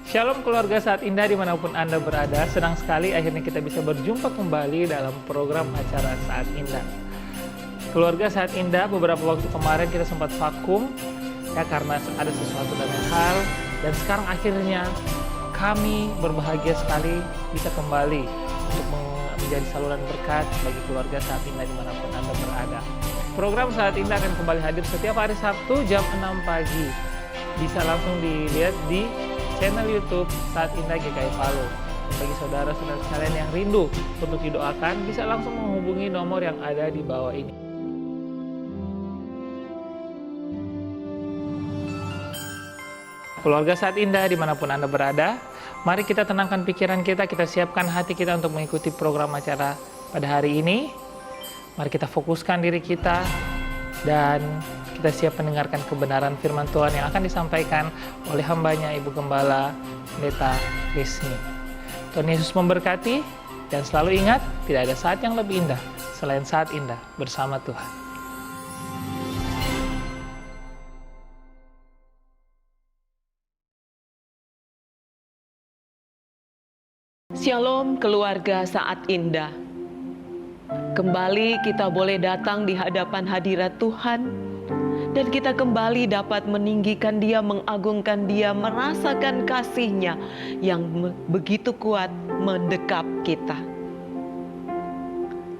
Shalom keluarga Saat Indah dimanapun Anda berada. Senang sekali akhirnya kita bisa berjumpa kembali dalam program acara Saat Indah. Keluarga Saat Indah, beberapa waktu kemarin kita sempat vakum ya karena ada sesuatu dan hal, dan sekarang akhirnya kami berbahagia sekali bisa kembali untuk menjadi saluran berkat bagi keluarga Saat Indah dimanapun Anda berada. Program Saat Indah akan kembali hadir setiap hari Sabtu jam 6 pagi. Bisa langsung dilihat di channel YouTube Saat Indah GKI Palu. Bagi saudara-saudara sekalian yang rindu untuk didoakan, bisa langsung menghubungi nomor yang ada di bawah ini. Keluarga Saat Indah dimanapun Anda berada, mari kita tenangkan pikiran kita siapkan hati kita untuk mengikuti program acara pada hari ini. Mari kita fokuskan diri kita dan kita siap mendengarkan kebenaran firman Tuhan yang akan disampaikan oleh hambanya Ibu Gembala Pendeta Risni. Tuhan Yesus memberkati, dan selalu ingat, tidak ada saat yang lebih indah selain saat indah bersama Tuhan. Shalom keluarga Saat Indah. Kembali kita boleh datang di hadapan hadirat Tuhan, dan kita kembali dapat meninggikan Dia, mengagungkan Dia, merasakan kasih-Nya yang begitu kuat mendekap kita.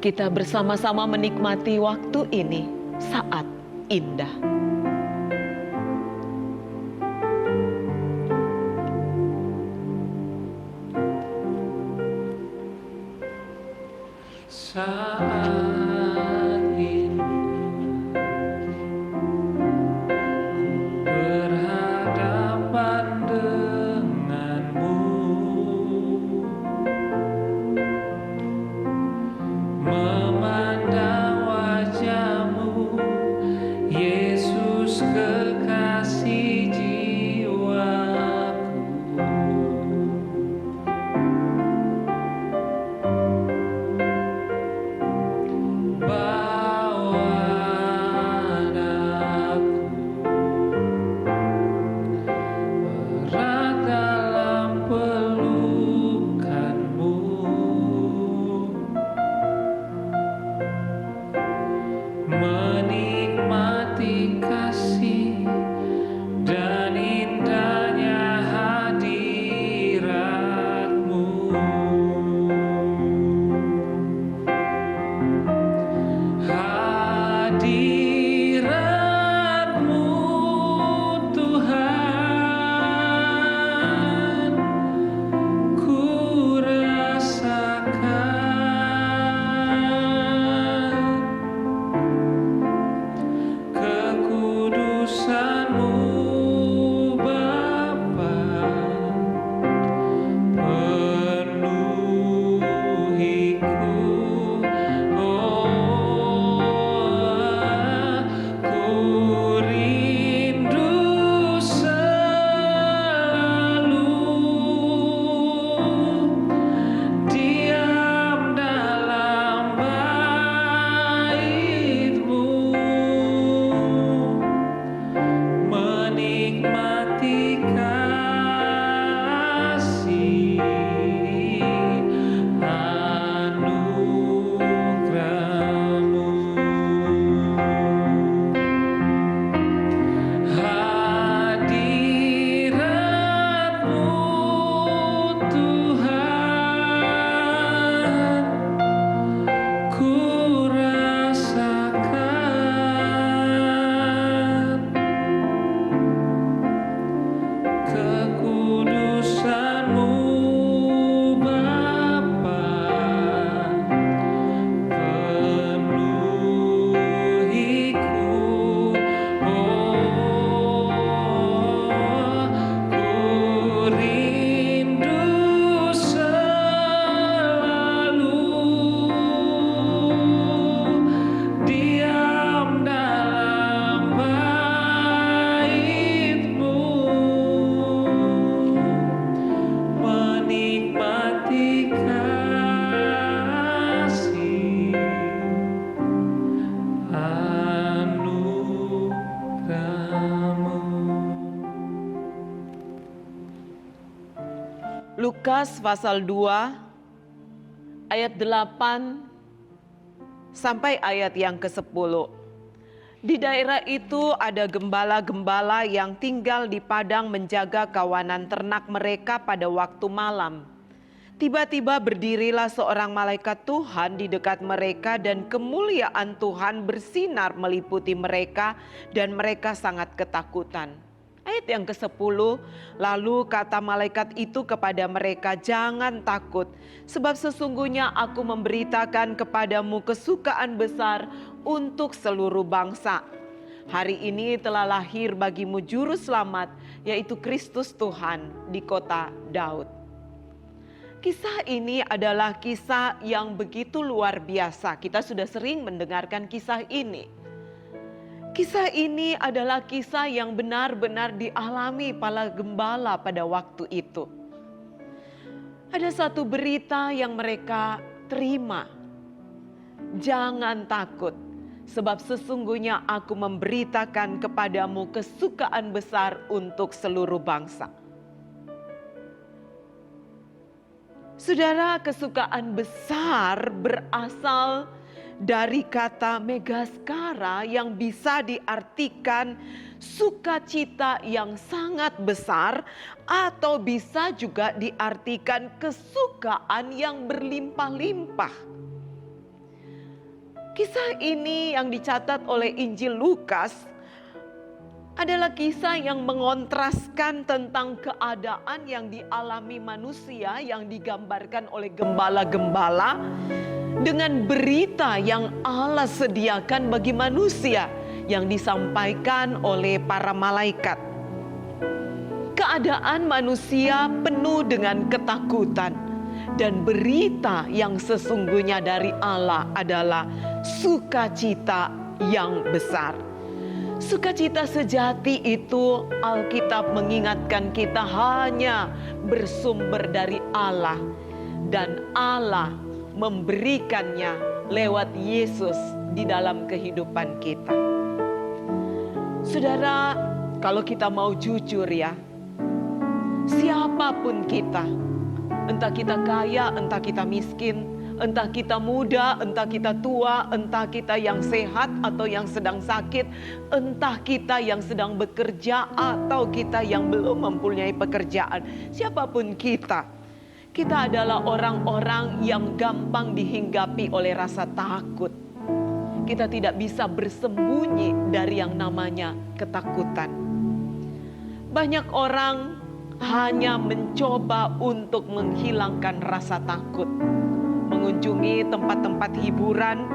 Kita bersama-sama menikmati waktu ini, Saat Indah. Saat indah berhadapan denganmu, memandang wajahmu, Yesus. Lukas pasal 2 ayat 8 sampai ayat yang ke-10. Di daerah itu ada gembala-gembala yang tinggal di padang menjaga kawanan ternak mereka pada waktu malam. Tiba-tiba berdirilah seorang malaikat Tuhan di dekat mereka dan kemuliaan Tuhan bersinar meliputi mereka dan mereka sangat ketakutan. Ayat yang ke-10, lalu kata malaikat itu kepada mereka, "Jangan takut, sebab sesungguhnya aku memberitakan kepadamu kesukaan besar untuk seluruh bangsa. Hari ini telah lahir bagimu juru selamat, yaitu Kristus Tuhan di kota Daud." Kisah ini adalah kisah yang begitu luar biasa. Kita sudah sering mendengarkan kisah ini. Kisah ini adalah kisah yang benar-benar dialami para gembala pada waktu itu. Ada satu berita yang mereka terima. Jangan takut, sebab sesungguhnya aku memberitakan kepadamu kesukaan besar untuk seluruh bangsa. Saudara, kesukaan besar berasal dari kata megaskara yang bisa diartikan sukacita yang sangat besar atau bisa juga diartikan kesukaan yang berlimpah-limpah. Kisah ini yang dicatat oleh Injil Lukas adalah kisah yang mengontraskan tentang keadaan yang dialami manusia yang digambarkan oleh gembala-gembala dengan berita yang Allah sediakan bagi manusia yang disampaikan oleh para malaikat. Keadaan manusia penuh dengan ketakutan dan berita yang sesungguhnya dari Allah adalah sukacita yang besar. Sukacita sejati itu Alkitab mengingatkan kita hanya bersumber dari Allah dan Allah memberikannya lewat Yesus di dalam kehidupan kita. Saudara, kalau kita mau jujur ya, siapapun kita, entah kita kaya, entah kita miskin, entah kita muda, entah kita tua, entah kita yang sehat atau yang sedang sakit, entah kita yang sedang bekerja atau kita yang belum mempunyai pekerjaan, siapapun kita adalah orang-orang yang gampang dihinggapi oleh rasa takut. Kita tidak bisa bersembunyi dari yang namanya ketakutan. Banyak orang hanya mencoba untuk menghilangkan rasa takut. Mengunjungi tempat-tempat hiburan,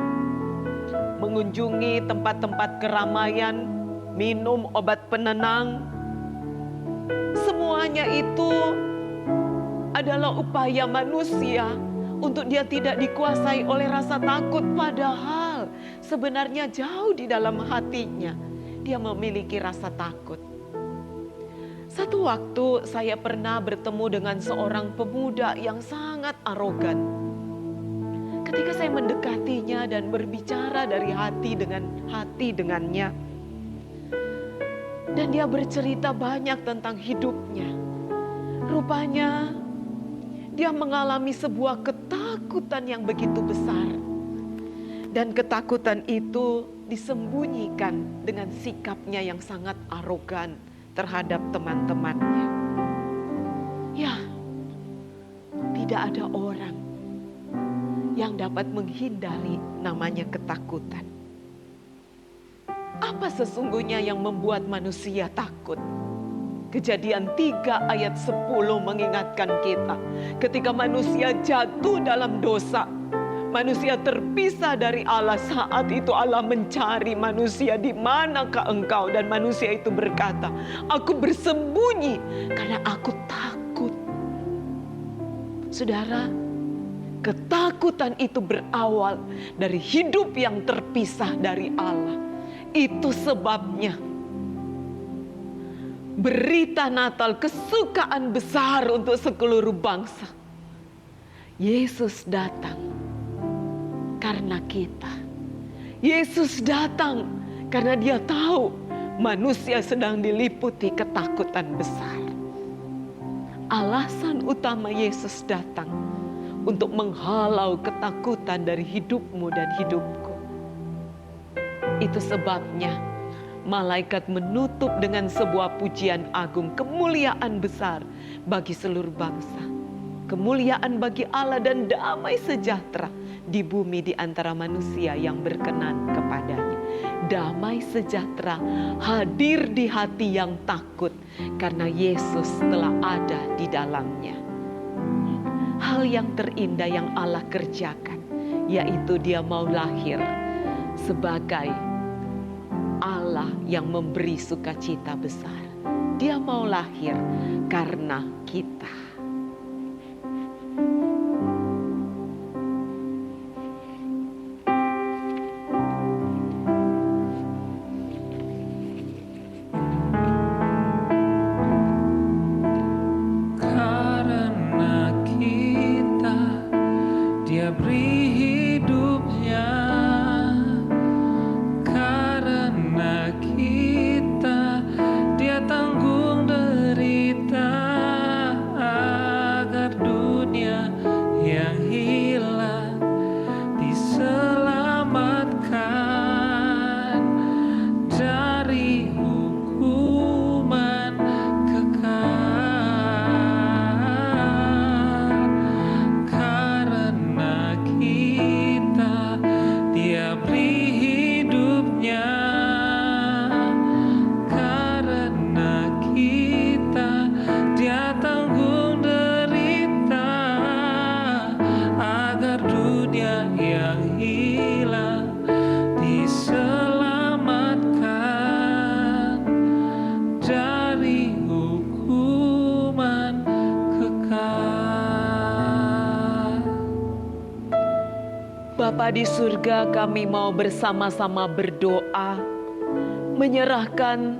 mengunjungi tempat-tempat keramaian, minum obat penenang. Semuanya itu adalah upaya manusia untuk dia tidak dikuasai oleh rasa takut. Padahal sebenarnya jauh di dalam hatinya dia memiliki rasa takut. Satu waktu saya pernah bertemu dengan seorang pemuda yang sangat arogan. Ketika saya mendekatinya dan berbicara dari hati dengan hati dengannya, dan dia bercerita banyak tentang hidupnya. Rupanya dia mengalami sebuah ketakutan yang begitu besar. Dan ketakutan itu disembunyikan dengan sikapnya yang sangat arogan terhadap teman-temannya. Ya, tidak ada orang yang dapat menghindari namanya ketakutan. Apa sesungguhnya yang membuat manusia takut? Kejadian 3 ayat 10 mengingatkan kita, ketika manusia jatuh dalam dosa, manusia terpisah dari Allah. Saat itu Allah mencari manusia, di manakah engkau? Dan manusia itu berkata, aku bersembunyi karena aku takut. Saudara, ketakutan itu berawal dari hidup yang terpisah dari Allah. Itu sebabnya berita Natal, kesukaan besar untuk seluruh bangsa. Yesus datang karena kita. Yesus datang karena dia tahu manusia sedang diliputi ketakutan besar. alasan utama Yesus datang untuk menghalau ketakutan dari hidupmu dan hidupku. Itu sebabnya malaikat menutup dengan sebuah pujian agung, kemuliaan besar bagi seluruh bangsa, kemuliaan bagi Allah dan damai sejahtera di bumi di antara manusia yang berkenan kepadanya. Damai sejahtera hadir di hati yang takut karena Yesus telah ada di dalamnya. Hal yang terindah yang Allah kerjakan, yaitu Dia mau lahir sebagai Allah yang memberi sukacita besar. Dia mau lahir karena kita. Karena kita, Dia beri hidupnya. Karena kita, Dia tanggung derita agar dunia yang hilang diselamatkan dari hukuman kekal. Karena kita, Dia beri hidupnya. Karena kita, Dia tanggung derita agar dunia yang hilang diselamatkan dari hukuman kekal. Bapa di surga, kami mau bersama-sama berdoa, menyerahkan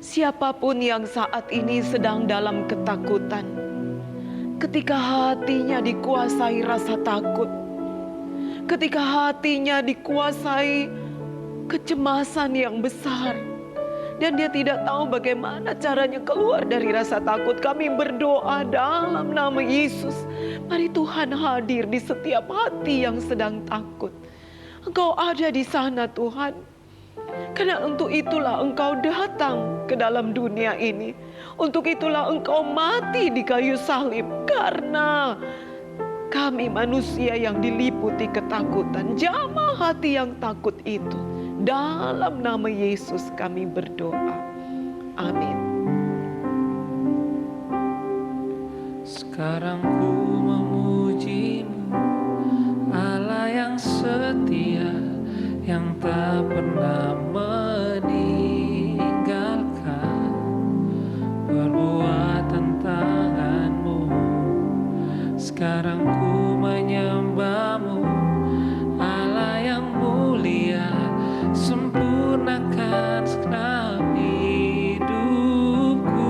siapapun yang saat ini sedang dalam ketakutan. Ketika hatinya dikuasai rasa takut, ketika hatinya dikuasai kecemasan yang besar, dan dia tidak tahu bagaimana caranya keluar dari rasa takut, kami berdoa dalam nama Yesus. Mari Tuhan hadir di setiap hati yang sedang takut. Engkau ada di sana Tuhan. Karena untuk itulah Engkau datang ke dalam dunia ini. Untuk itulah Engkau mati di kayu salib. Karena kami manusia yang diliputi ketakutan, jamah hati yang takut itu. Dalam nama Yesus kami berdoa. Amin. Sekarang ku memuji-Mu, Allah yang setia, yang tak pernah meninggalkan perbuatan tangan-Mu. Sekarang ku menyembah-Mu, Allah yang mulia, sempurnakan segenap hidupku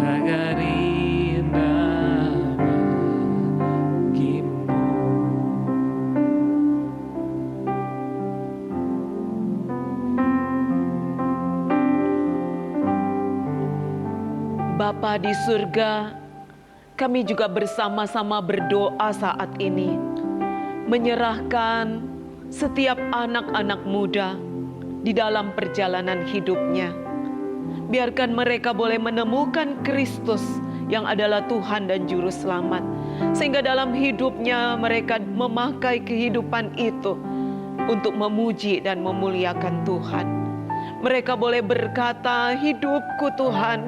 agar indah bagimu. Bapa di surga, kami juga bersama-sama berdoa saat ini, menyerahkan setiap anak-anak muda di dalam perjalanan hidupnya. Biarkan mereka boleh menemukan Kristus yang adalah Tuhan dan Juru Selamat, sehingga dalam hidupnya mereka memakai kehidupan itu untuk memuji dan memuliakan Tuhan. Mereka boleh berkata, hidupku Tuhan,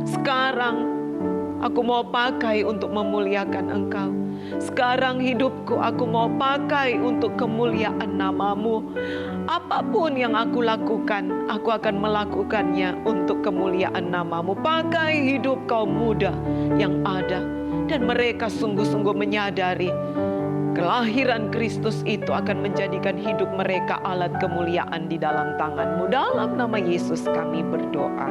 sekarang aku mau pakai untuk memuliakan Engkau. Sekarang hidupku aku mau pakai untuk kemuliaan nama-Mu. Apapun yang aku lakukan, aku akan melakukannya untuk kemuliaan nama-Mu. Pakai hidup kaum muda yang ada. Dan mereka sungguh-sungguh menyadari kelahiran Kristus itu akan menjadikan hidup mereka alat kemuliaan di dalam tangan-Mu. Dalam nama Yesus kami berdoa.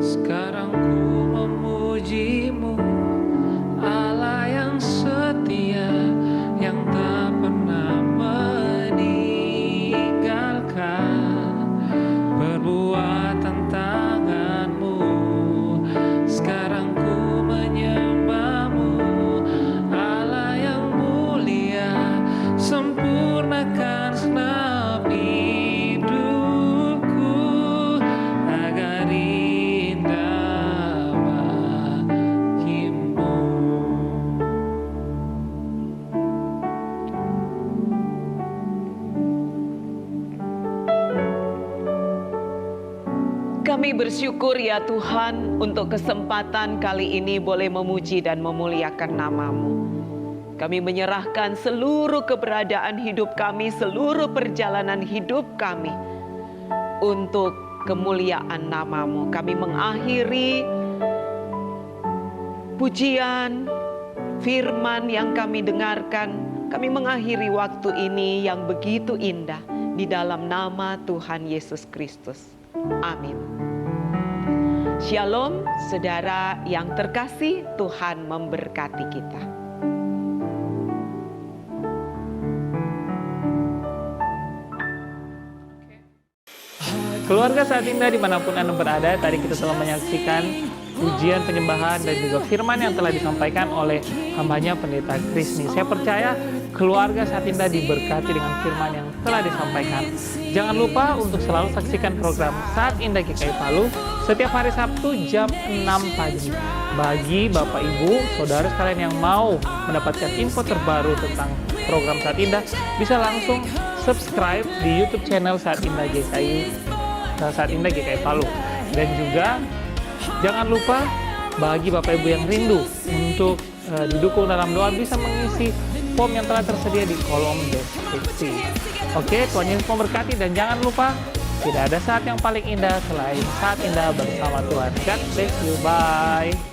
Sekarang ku memuji-Mu, Allah yang setia, yang tak pernah meninggalkan Kami bersyukur ya Tuhan untuk kesempatan kali ini boleh memuji dan memuliakan nama-Mu. Kami menyerahkan seluruh keberadaan hidup kami, seluruh perjalanan hidup kami untuk kemuliaan nama-Mu. Kami mengakhiri pujian, firman yang kami dengarkan. Kami mengakhiri waktu ini yang begitu indah di dalam nama Tuhan Yesus Kristus. Amin. Shalom, saudara yang terkasih, Tuhan memberkati kita. Keluarga Saat Indah dimanapun Anda berada, tadi kita telah menyaksikan pujian penyembahan dan juga firman yang telah disampaikan oleh hambanya Pendeta Krisni. Saya percaya keluarga Saat Indah diberkati dengan firman yang telah disampaikan. Jangan lupa untuk selalu saksikan program Saat Indah GKI Palu setiap hari Sabtu jam 6 pagi. Bagi Bapak Ibu, Saudara sekalian yang mau mendapatkan info terbaru tentang program Saat Indah, bisa langsung subscribe di YouTube channel Saat Indah GKI Palu. Dan juga jangan lupa bagi Bapak Ibu yang rindu untuk didukung dalam doa, bisa mengisi form yang telah tersedia di kolom deskripsi. Oke, Tuhan Yesus memberkati, dan jangan lupa tidak ada saat yang paling indah selain saat indah bersama Tuhan. God bless you, bye.